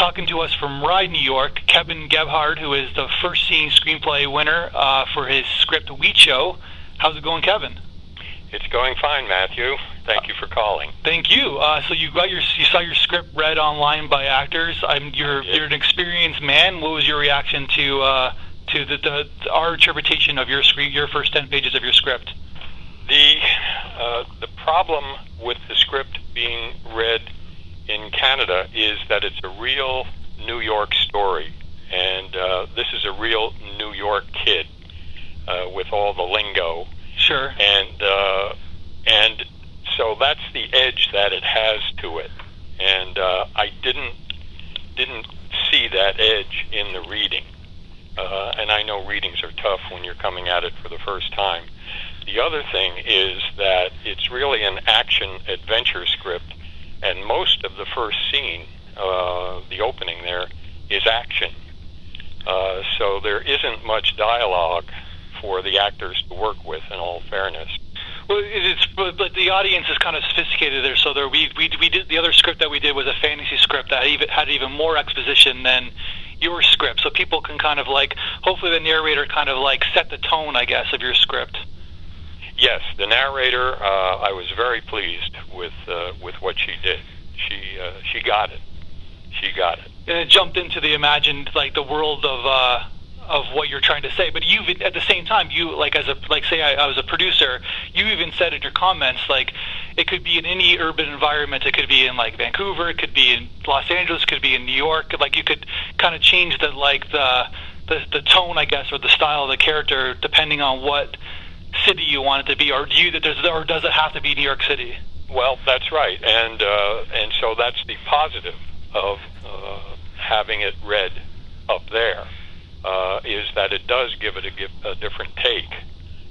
talking to us from Ride, New York, Kevin Gebhard, who is the first scene screenplay winner for his script WEECHO. How's it going, Kevin? It's going fine, Matthew. Thank you for calling. Thank you. So you saw your script read online by actors. You're an experienced man. What was your reaction to our interpretation of your first 10 pages of your script? The problem with the script being read in Canada is that it's a real New York story, and this is a real New York kid with all the lingo. Sure. And so that's the edge that it has to it, and I didn't see that edge in the reading. And I know readings are tough when you're coming at it for the first time. The other thing is that it's really an action-adventure script, and most of the first scene, the opening there, is action. So there isn't much dialogue for the actors to work with, in all fairness. Well, but the audience is kind of sophisticated there. So we did the other script that we did was a fantasy script that had even more exposition than your script. So people can kind of hopefully the narrator kind of set the tone, I guess, of your script. Yes, the narrator. I was very pleased with what she did. She got it. She got it. And it jumped into the imagined the world of what you're trying to say. But you, at the same time, you say I was a producer. You even said in your comments it could be in any urban environment. It could be in Vancouver. It could be in Los Angeles. It could be in New York. You could kind of change the tone, I guess, or the style of the character depending on what city you want it to be, or does it have to be New York City? Well, that's right, and so that's the positive of having it read up there, is that it does give it a different take,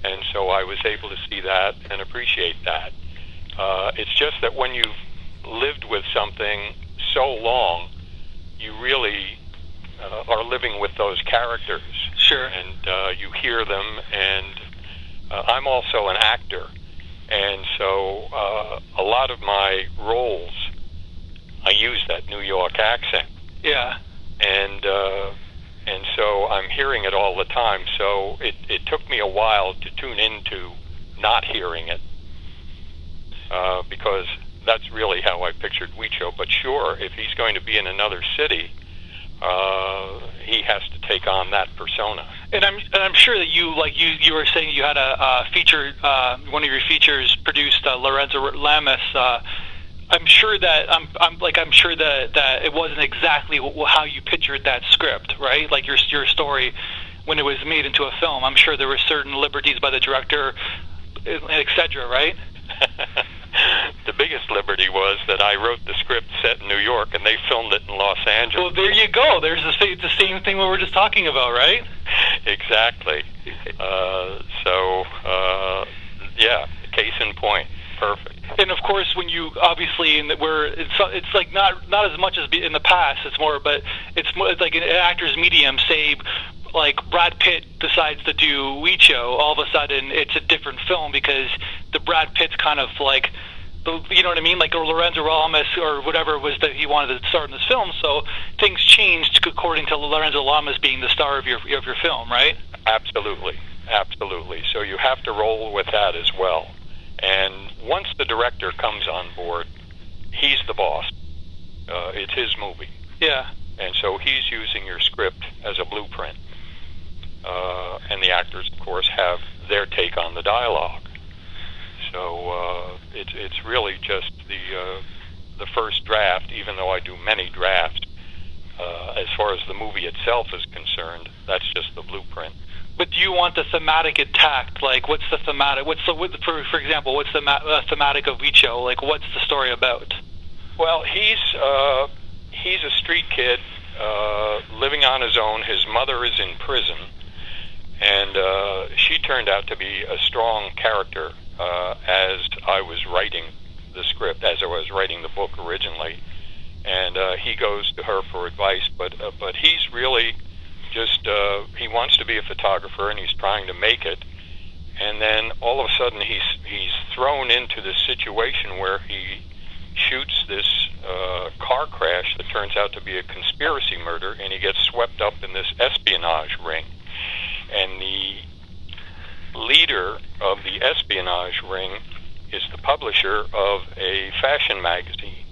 and so I was able to see that and appreciate that. It's just that when you've lived with something so long, you really are living with those characters. Sure. And you hear them, and I'm also an actor, and so a lot of my roles, I use that New York accent. Yeah. And so I'm hearing it all the time, so it took me a while to tune into not hearing it, because that's really how I pictured WEECHO. But sure, if he's going to be in another city, he has to take on that persona. And I'm sure that you were saying you had a feature, one of your features produced, Lorenzo Lamas. I'm sure that that it wasn't exactly how you pictured that script, right? Your story when it was made into a film. I'm sure there were certain liberties by the director, etc. Right? The biggest liberty was that I wrote the script set in New York, and they filmed it in Los Angeles. Well, there you go. It's the same thing we were just talking about, right? Exactly. Yeah, case in point. Perfect. And of course, when you obviously, it's not as much as in the past. It's more, but it's more like an actor's medium. Say, Brad Pitt decides to do WEECHO, all of a sudden it's a different film because the Brad Pitt's kind of you know what I mean, or Lorenzo Lamas or whatever it was that he wanted to star in this film. So things changed according to Lorenzo Lamas being the star of your film, right? Absolutely, absolutely. So you have to roll with that as well. And once the director comes on board, he's the boss. It's his movie. Yeah. And so he's using your script as a blueprint. And the actors, of course, have their take on the dialogue. So it's really just the first draft, even though I do many drafts. As far as the movie itself is concerned, that's just the blueprint. But do you want the thematic intact? What's the thematic? For example, what's the thematic of WEECHO? What's the story about? Well, he's a street kid living on his own. His mother is in prison, and she turned out to be a strong character as I was writing the script, as I was writing the book originally. And he goes to her for advice, but he's really just he wants to be a photographer, and he's trying to make it. And then all of a sudden he's thrown into this situation where he shoots this car crash that turns out to be a conspiracy murder, and he gets swept up in this espionage ring. And the leader of the espionage ring is the publisher of a fashion magazine.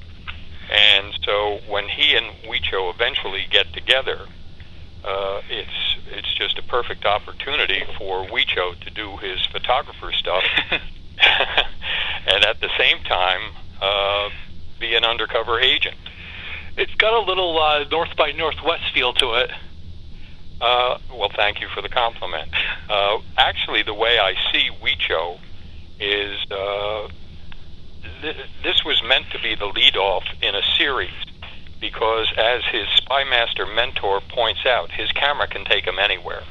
And so when he and WEECHO eventually get together, it's just a perfect opportunity for WEECHO to do his photographer stuff, and at the same time be an undercover agent. It's got a little North by Northwest feel to it. Well, thank you for the compliment. Actually, the way I see WEECHO is this was meant to be the lead-off in a series, because as his spy master mentor points out, his camera can take him anywhere.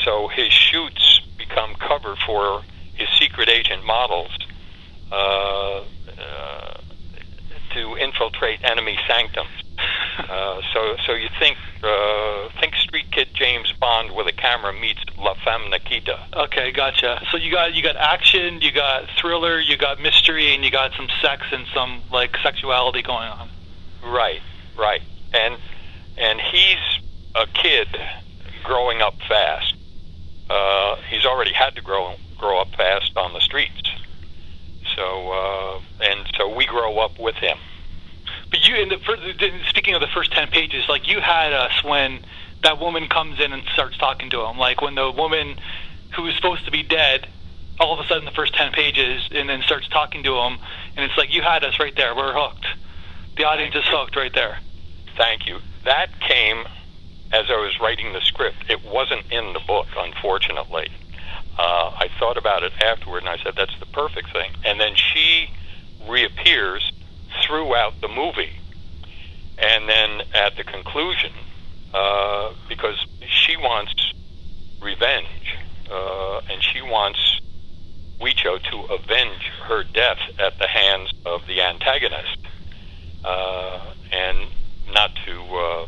So his shoots become cover for his secret agent models to infiltrate enemy sanctums. So you think Street Kid James Bond with a camera meets La Femme Nikita. Okay, gotcha. So you got action, you got thriller, you got mystery, and you got some sex and some like sexuality going on. Right. And he's a kid growing up fast. He's already had to grow up fast on the streets. So we grow up with him. But speaking of the first 10 pages, like you had us when that woman comes in and starts talking to him. Like when the woman who is supposed to be dead, all of a sudden the first 10 pages, and then starts talking to him, and it's like you had us right there. We're hooked. The audience is hooked right there. Thank you. That came as I was writing the script. It wasn't in the book, unfortunately. I thought about it afterward, and I said, that's the perfect thing. And then she reappears throughout the movie. And then at the conclusion, because she wants revenge, and she wants WEECHO to avenge her death at the hands of the antagonist, and not to,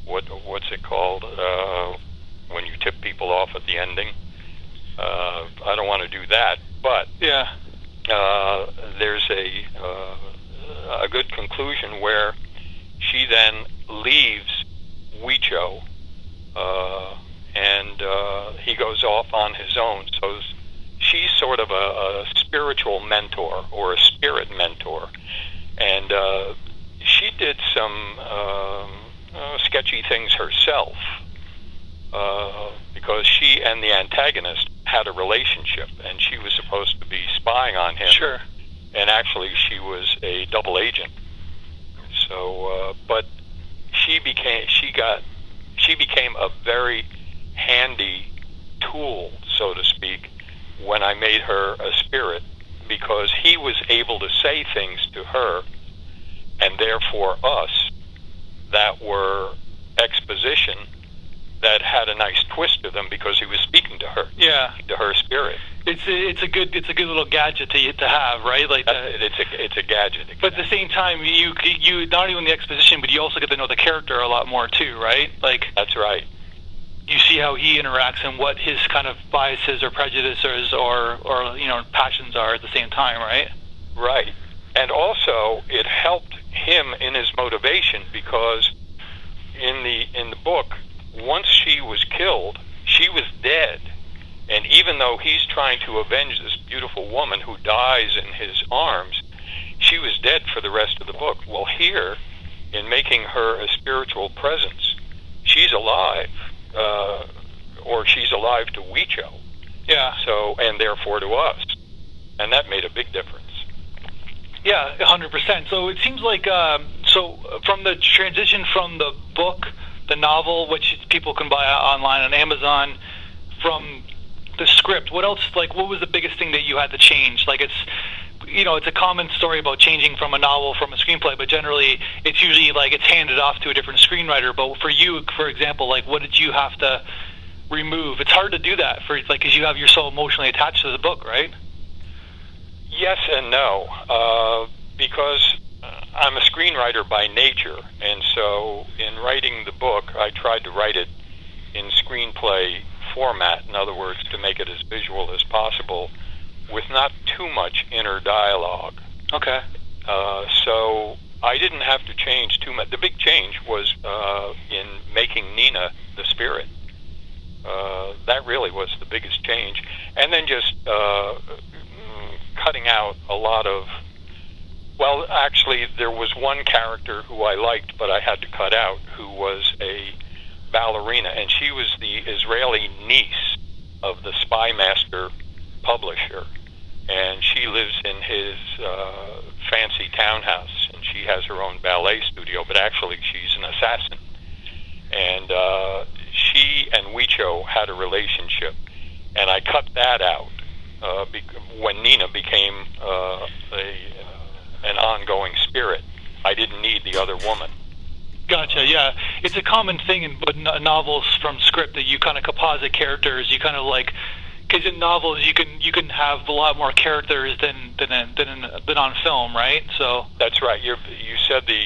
what's it called, when you tip people off at the ending? I don't want to do that, but yeah, there's a good conclusion where she then leaves WEECHO, and he goes off on his own. So she's sort of a spiritual mentor or a spirit mentor, and she did some sketchy things herself, because she and the antagonist had a relationship, and she was supposed to be spying on him. Sure. And actually, she was a double agent. So, but she became a very handy tool, so to speak, when I made her a spirit, because he was able to say things to her, and therefore us, that were exposition that had a nice twist to them, because he was speaking to her. Yeah. To her spirit. It's a good little gadget to have, right? Like it's a gadget. Exactly. But at the same time, you not only the exposition, but you also get to know the character a lot more too, right? Like that's right. You see how he interacts and what his kind of biases or prejudices or passions are at the same time, right? Right. And also it helped him in his motivation, because in the book, once she was killed, she was dead. And even though he's trying to avenge this beautiful woman who dies in his arms, she was dead for the rest of the book. Well, here, in making her a spiritual presence, she's alive, or she's alive to WEECHO. Yeah. So, and therefore to us. And that made a big difference. Yeah, 100%. So it seems like, so from the transition from the book, the novel, which people can buy online on Amazon, from the script, what else, like, what was the biggest thing that you had to change? Like, it's a common story about changing from a novel from a screenplay, but generally it's usually like it's handed off to a different screenwriter. But for you, for example, like, what did you have to remove? It's hard to do that because you're so emotionally attached to the book, right? Yes and no, because I'm a screenwriter by nature, and so in writing the book, I tried to write it in screenplay format, in other words, to make it as visual as possible, with not too much inner dialogue. Okay. So I didn't have to change too much. The big change was in making Nina the spirit. That really was the biggest change. And then just cutting out a lot of... Well, actually, there was one character who I liked, but I had to cut out, who was a ballerina, and she was the Israeli niece of the Spy Master publisher. And she lives in his fancy townhouse, and she has her own ballet studio, but actually she's an assassin. And she and WEECHO had a relationship, and I cut that out when Nina became an ongoing spirit. I didn't need the other woman. Gotcha, yeah. It's a common thing in novels from script that you kind of composite characters. You kind of like... Because in novels, you can have a lot more characters than on film, right? So that's right. You said the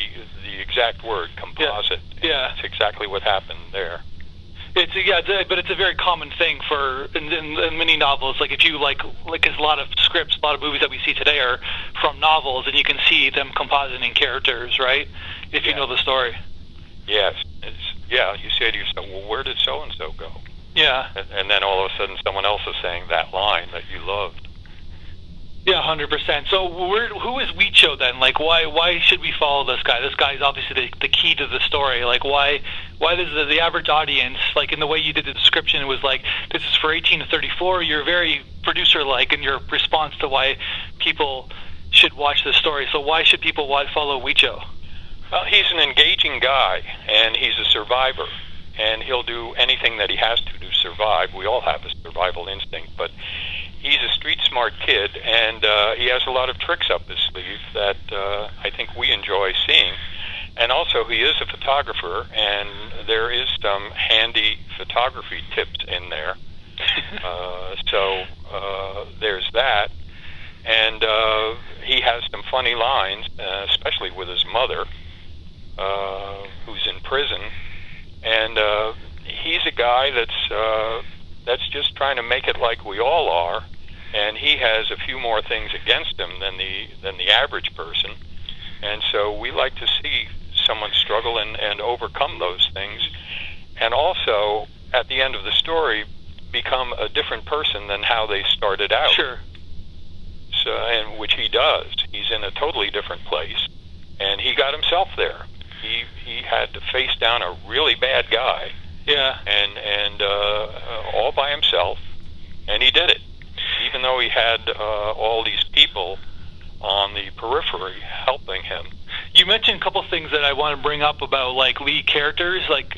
exact word, composite. Yeah. That's exactly what happened there. But it's a very common thing for in many novels. Like if you like, because a lot of scripts, a lot of movies that we see today are from novels, and you can see them compositing characters, right? If you know the story. Yes. You say to yourself, well, where did so and so go? Yeah. And then all of a sudden someone else is saying that line that you loved. Yeah, 100%. So who is WEECHO then? Like, why should we follow this guy? This guy is obviously the key to the story. Like, why does the average audience, like in the way you did the description, it was like, this is for 18 to 34. You're very producer-like in your response to why people should watch this story. So why should people follow WEECHO? Well, he's an engaging guy, and he's a survivor. And he'll do anything that he has to survive. We all have a survival instinct, but he's a street-smart kid, and he has a lot of tricks up his sleeve that I think we enjoy seeing. And also, he is a photographer, and there is some handy photography tips in there. So there's that. And he has some funny lines, especially with his mother, who's in prison. And he's a guy that's just trying to make it like we all are, and he has a few more things against him than the average person. And so we like to see someone struggle and overcome those things, and also at the end of the story become a different person than how they started out. Sure. So, and which he does. He's in a totally different place, and he got himself there. He had to face down a really bad guy, and all by himself, and he did it, even though he had all these people on the periphery helping him. You mentioned a couple things that I want to bring up about like lead characters. Like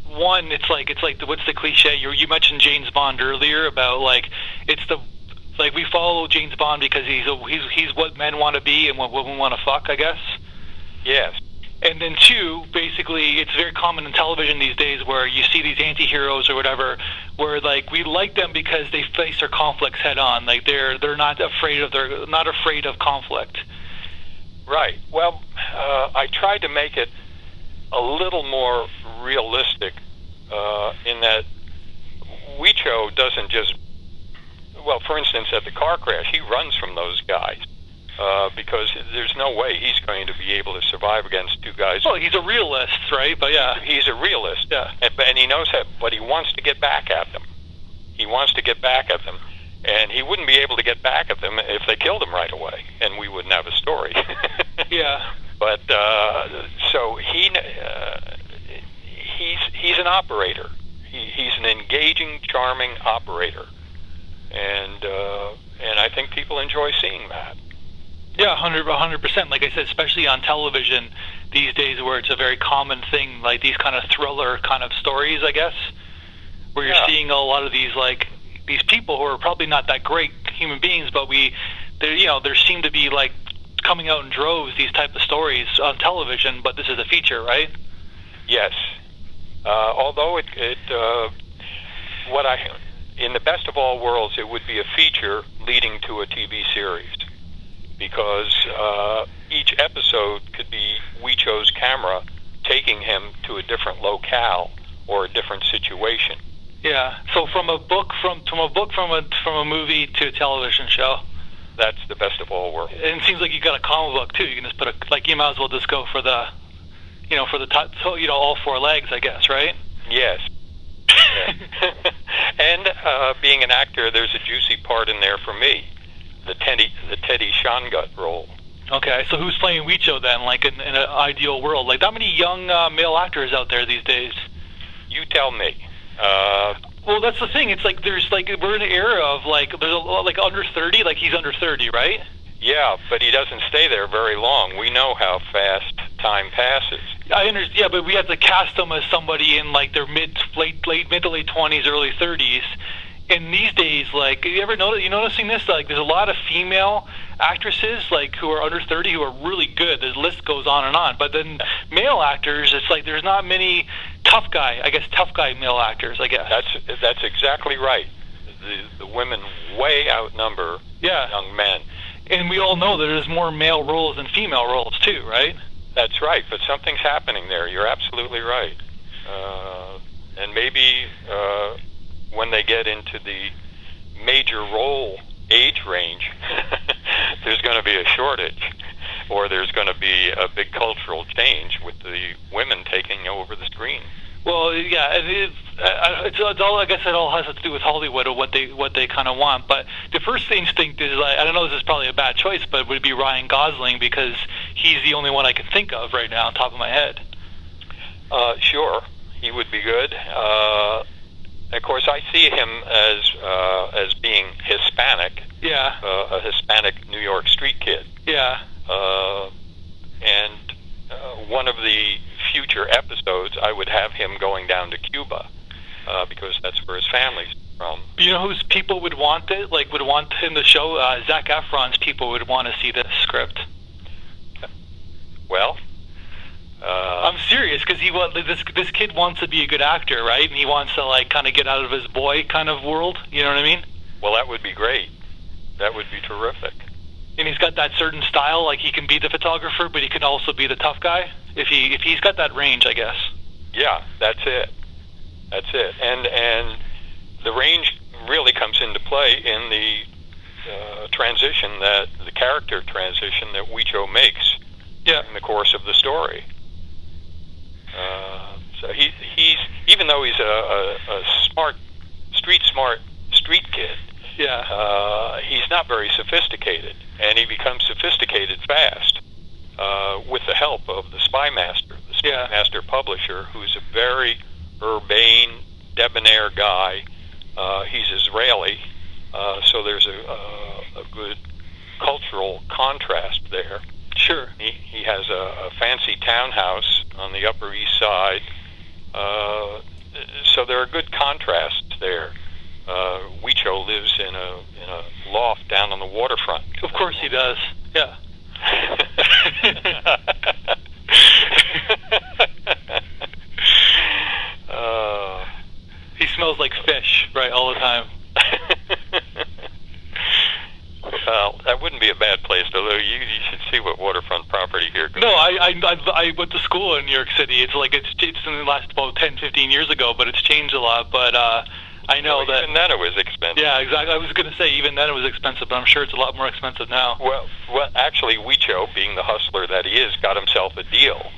one, it's like what's the cliche? You mentioned James Bond earlier about like we follow James Bond because he's what men want to be and what women want to fuck, I guess. Yes. And then two, basically, it's very common in television these days where you see these anti-heroes or whatever, where like we like them because they face their conflicts head on. Like they're not afraid of conflict. Right. Well, I tried to make it a little more realistic in that WEECHO doesn't just... Well, for instance, at the car crash, he runs from those guys. Because there's no way he's going to be able to survive against two guys. Well, he's a realist, right? But yeah, he's a realist. Yeah, and he knows that, but he wants to get back at them. He wants to get back at them, and he wouldn't be able to get back at them if they killed him right away, and we wouldn't have a story. Yeah. But so he's an operator. He's an engaging, charming operator, and I think people enjoy seeing that. Yeah, 100%. Like I said, especially on television these days, where it's a very common thing, like these kind of thriller kind of stories, I guess, where you're seeing a lot of these people who are probably not that great human beings, but there seem to be like coming out in droves these type of stories on television. But this is a feature, right? Yes. Although in the best of all worlds, it would be a feature leading to a TV series. Because each episode could be WEECHO's camera taking him to a different locale or a different situation. Yeah. So from a book, from a movie to a television show. that's the best of all worlds. And it seems like you got a comic book too. You can just put you might as well just go for the, all four legs, I guess, right? Yes. And being an actor, there's a juicy part in there for me, the Teddy Shongut role. Okay, so who's playing WEECHO then, like in an ideal world? Like, how many young male actors out there these days? You tell me. Well, that's the thing. It's like we're in an era of there's a lot under 30. Like he's under 30, right? Yeah, but he doesn't stay there very long. We know how fast time passes. I understand. Yeah, but we have to cast them as somebody in their mid to late 20s, early 30s. And these days, you noticing this? There's a lot of female actresses who are under 30 who are really good. The list goes on and on. But then male actors, it's there's not many tough guy male actors, I guess. That's exactly right. The women way outnumber young men. And we all know that there's more male roles than female roles too, right? That's right, but something's happening there. You're absolutely right. And maybe when they get into the major role age range, there's going to be a shortage, or there's going to be a big cultural change with the women taking over the screen. Well, yeah, it's all. I guess it all has to do with Hollywood or what they kind of want. But the first instinct is, I don't know, this is probably a bad choice, but it would be Ryan Gosling because he's the only one I can think of right now, on top of my head. Sure, he would be good. Of course, I see him as being Hispanic. Yeah. A Hispanic New York street kid. Yeah. And one of the future episodes, I would have him going down to Cuba because that's where his family's from. You know whose people would want it? Would want him to show? Zac Efron's people would want to see this script. Well. I'm serious because this kid wants to be a good actor, right? And he wants to kind of get out of his boy kind of world. You know what I mean? Well, that would be great. That would be terrific. And he's got that certain style, he can be the photographer, but he can also be the tough guy. If he's got that range, I guess. Yeah, that's it. And the range really comes into play in the character transition that WEECHO makes in the course of the story. So he's even though he's a smart street kid, he's not very sophisticated, and he becomes sophisticated fast with the help of the Spy Master publisher, who's a very urbane, debonair guy. He's Israeli, so there's a good cultural contrast there. Sure. He has a fancy townhouse on the Upper East Side, so there are good contrasts there. WEECHO lives in a loft down on the waterfront. Of course he does. Yeah. He smells like fish, right, all the time. Well, that wouldn't be a bad place, although you should see what waterfront property here goes. No, I went to school in New York City. It's in the last about 10, 15 years ago, but it's changed a lot. But I know that even then it was expensive. Yeah, exactly. I was going to say even then it was expensive, but I'm sure it's a lot more expensive now. Well, actually, WEECHO, being the hustler that he is, got himself a deal,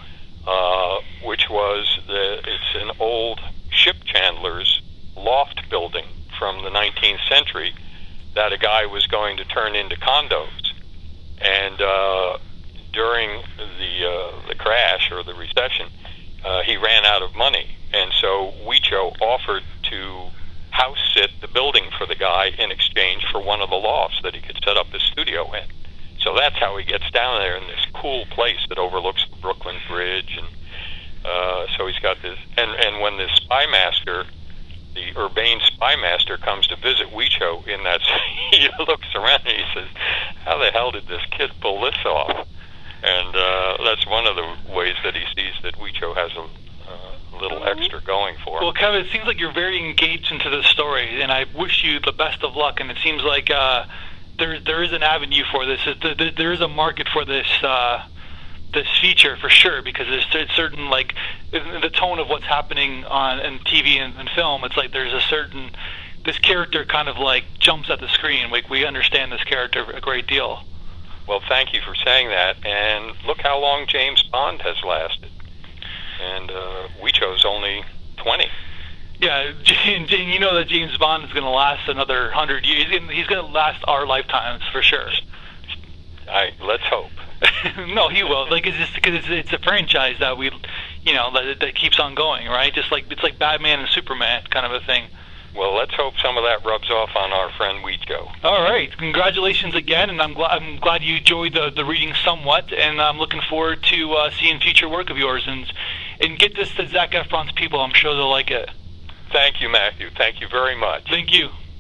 which was it's an old ship chandler's loft building from the 19th century that a guy was going to turn into condos, and during the crash or the recession, he ran out of money, and so WEECHO offered to house sit the building for the guy in exchange for one of the lofts that he could set up his studio in. So that's how he gets down there in this cool place that overlooks the Brooklyn Bridge, and so he's got this. And when the Spy Master, the urbane Spy Master, comes to visit WEECHO in that, he looks around and he says, "How the hell did this kid pull this off?" And that's one of the ways that he sees that WEECHO has a little extra going for him. Well, Kevin, it seems like you're very engaged into the story, and I wish you the best of luck. And it seems like there is an avenue for this. There is a market for this feature for sure, because there's certain, like, the tone of what's happening in TV and film. It's like there's a certain this character kind of like jumps at the screen. Like we understand this character a great deal. Well, thank you for saying that. And look how long James Bond has lasted. And WEECHO's only 20. Yeah, you know that James Bond is going to last another 100 years. He's going to last our lifetimes for sure. Let's hope. No, he will. Like it's just because it's a franchise that we, that keeps on going, right? Just like it's like Batman and Superman kind of a thing. Well, let's hope some of that rubs off on our friend WEECHO. All right, congratulations again, and I'm glad you enjoyed the reading somewhat, and I'm looking forward to seeing future work of yours, and get this to Zac Efron's people. I'm sure they'll like it. Thank you, Matthew. Thank you very much. Thank you.